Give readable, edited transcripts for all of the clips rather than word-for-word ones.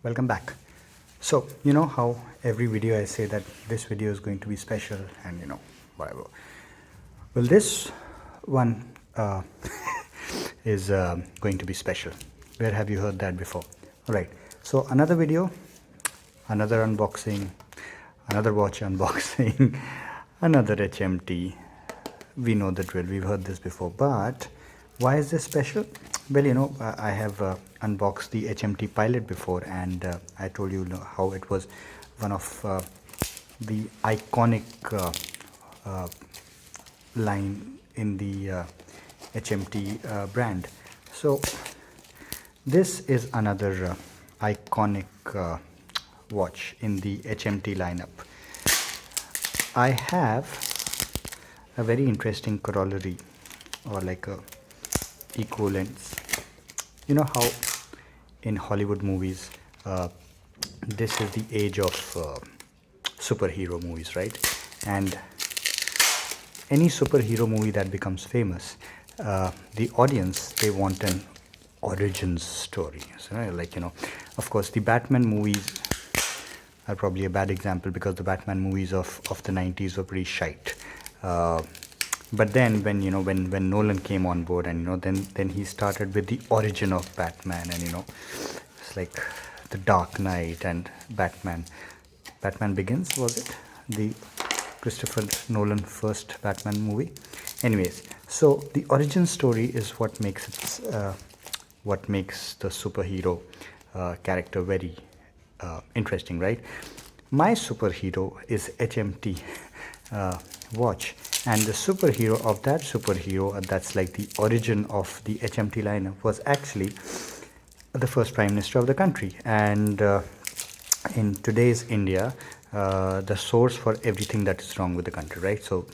Welcome back. So you know how every video I say that this video is going to be special and whatever. Well, this one is going to be special. Where have you heard that before? All right, so another video, another unboxing, another watch unboxing, another HMT. We know the drill, we've heard this before, but why is this special? Well, I have unboxed the HMT Pilot before, and I told you, how it was one of the iconic line in the HMT brand. So this is another iconic watch in the HMT lineup. I have a very interesting corollary, or like a equivalence. You know how in Hollywood movies this is the age of superhero movies, right? And any superhero movie that becomes famous, the audience, they want an origins story. So, of course the Batman movies are probably a bad example, because the Batman movies of the 90s were pretty shite. But then when Nolan came on board, and then he started with the origin of Batman, and it's like the Dark Knight and Batman Begins, was it the Christopher Nolan first Batman movie? Anyways, so the origin story is what makes the superhero character very interesting, right? My superhero is HMT watch, and the superhero of that superhero, that's like the origin of the HMT lineup, was actually the first prime minister of the country. And in today's India, the source for everything that is wrong with the country, right? So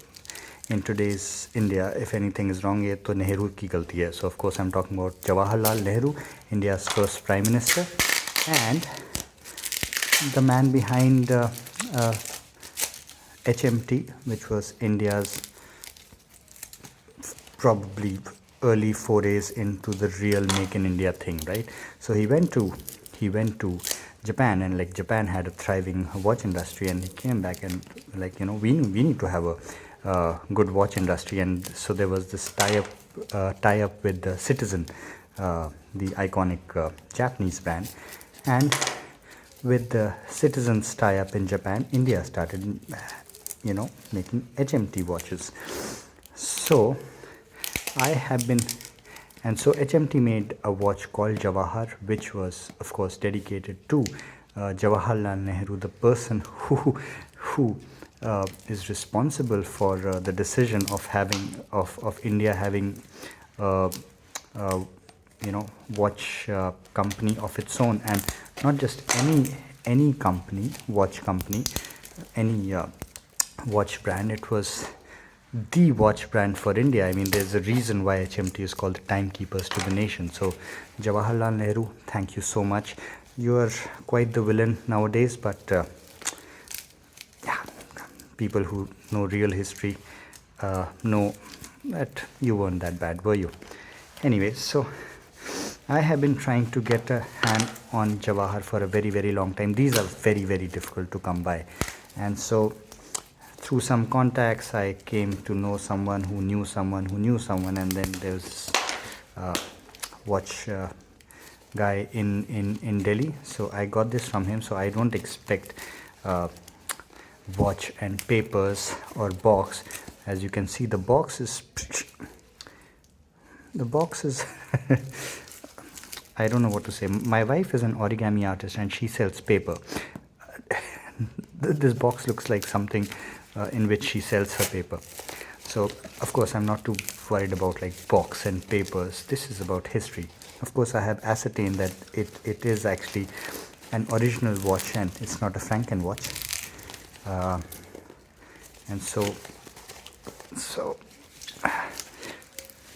in today's India, if anything is wrong, ye to Nehru ki galti hai. So of course I'm talking about Jawahar Lal Nehru, India's first prime minister, and the man behind HMT, which was India's probably early forays into the real Make in India thing, right? So he went to Japan, and like Japan had a thriving watch industry, and he came back and we need to have a good watch industry. And so there was this tie up with the Citizen, the iconic Japanese brand, and with the Citizen's tie-up in Japan, India started making HMT watches. So HMT made a watch called Jawahar, which was of course dedicated to Jawahar Lal Nehru, the person who is responsible for the decision of India having watch company of its own, and not just any company, watch company, any watch brand. It was the watch brand for India. I mean, there's a reason why HMT is called the timekeepers to the nation. So Jawahar Lal Nehru, thank you so much. You are quite the villain nowadays, but yeah, people who know real history know that you weren't that bad, were you? Anyways, so I have been trying to get a hand on Jawahar for a very, very long time. These are very, very difficult to come by, and so through some contacts I came to know someone who knew someone who knew someone, and then there's watch guy in Delhi. So I got this from him. So I don't expect watch and papers or box. As you can see, the box is I don't know what to say. My wife is an origami artist and she sells paper. This box looks like something in which she sells her paper. So of course I'm not too worried about like box and papers. This is about history. Of course I have ascertained that it is actually an original watch, and it's not a Franken watch. And so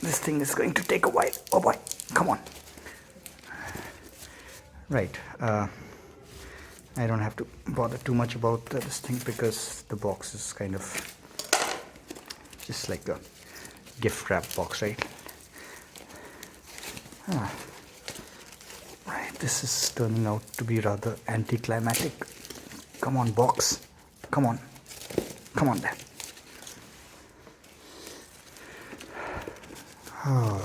this thing is going to take a while. Oh boy, come on. Right, I don't have to bother too much about this thing, because the box is kind of just like a gift wrap box, right? Right. This is turning out to be rather anticlimactic. Come on, box. Come on. Come on there. Oh,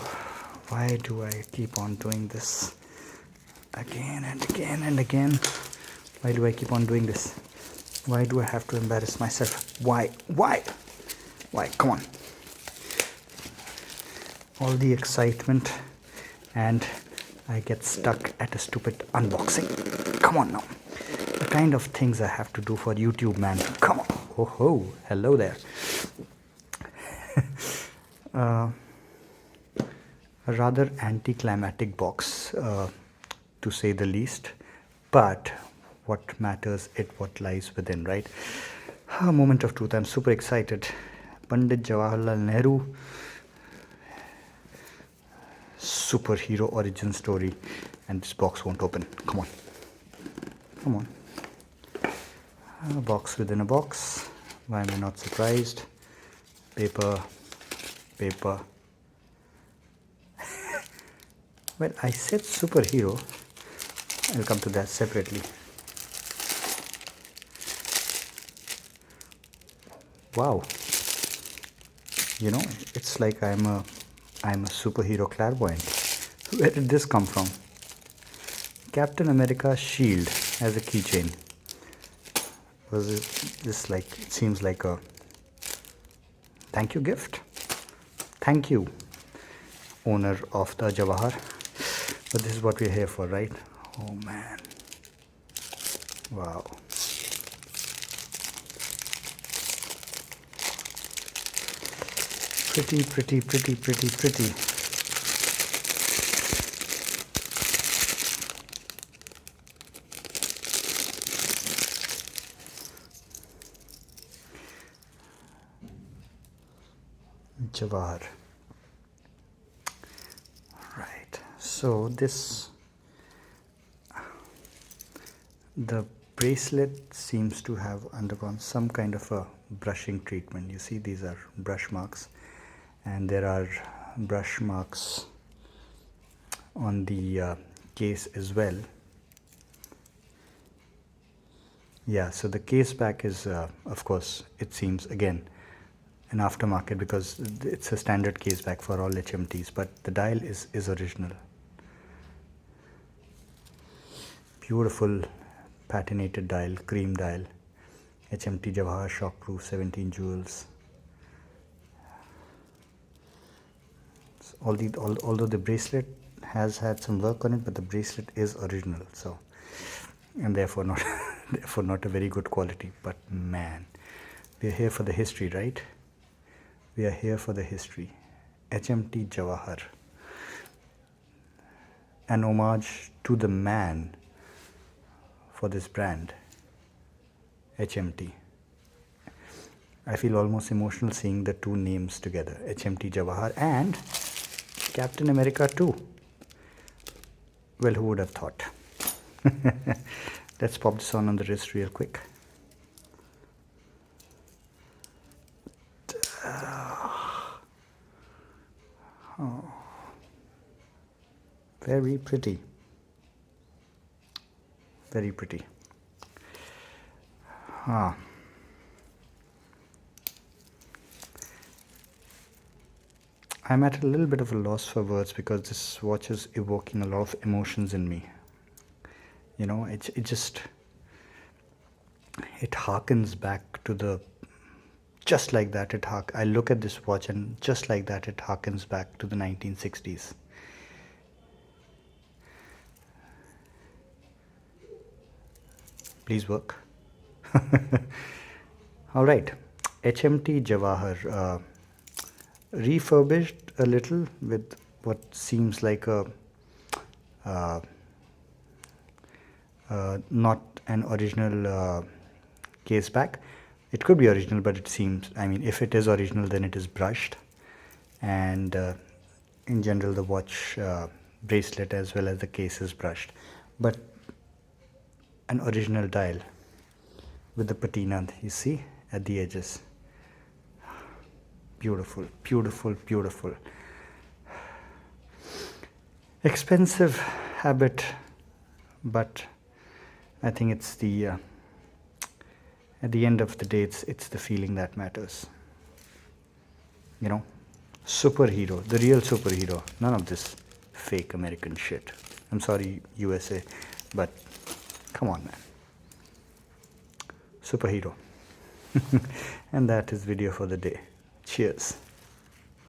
why do I keep on doing this again and again and again? Why do I keep on doing this? Why do I have to embarrass myself? Why? Come on. All the excitement and I get stuck at a stupid unboxing. Come on now. The kind of things I have to do for YouTube, man. Come on. Oh ho, hello there. A rather anticlimactic box, to say the least, but what matters is what lies within, right? A moment of truth. I'm super excited. Pandit Jawahar Lal Nehru, superhero origin story, and this box won't open. Come on. Come on. A box within a box. Why am I not surprised? Paper. Well, I said superhero. I'll come to that separately. Wow. You know, it's like I'm a superhero clairvoyant. Where did this come from? Captain America's shield as a keychain. Was it this like, it seems like a thank you gift? Thank you, owner of the Jawahar. But this is what we're here for, right? Oh man. Wow. Pretty. Jawahar. Right. So the bracelet seems to have undergone some kind of a brushing treatment. You see, these are brush marks, and there are brush marks on the case as well. Yeah, so the case back is, of course, it seems again an aftermarket because it's a standard case back for all HMTs, but the dial is original. Beautiful patinated dial, cream dial, HMT Jawahar shockproof, 17 jewels. Although the bracelet has had some work on it, but the bracelet is original, so, and therefore not a very good quality. But man, we are here for the history, right? We are here for the history. HMT Jawahar, an homage to the man for this brand, HMT. I feel almost emotional seeing the two names together, HMT Jawahar and Captain America too. Well, who would have thought? Let's pop this on the wrist real quick. Oh, very pretty. Very pretty. I'm at a little bit of a loss for words because this watch is evoking a lot of emotions in me. You know, it harkens back to the, just like that I look at this watch and just like that it harkens back to the 1960s. Please work. All right, HMT Jawahar, refurbished a little with what seems like a not an original case back. It could be original, but it seems, I mean, if it is original, then it is brushed, and in general the watch bracelet as well as the case is brushed, but an original dial with the patina, you see, at the edges. Beautiful, beautiful, beautiful. Expensive habit but I think it's the at the end of the day, it's the feeling that matters. You know, superhero, the real superhero, none of this fake American shit. I'm sorry, USA, but come on, man. Superhero. And that is video for the day. Cheers.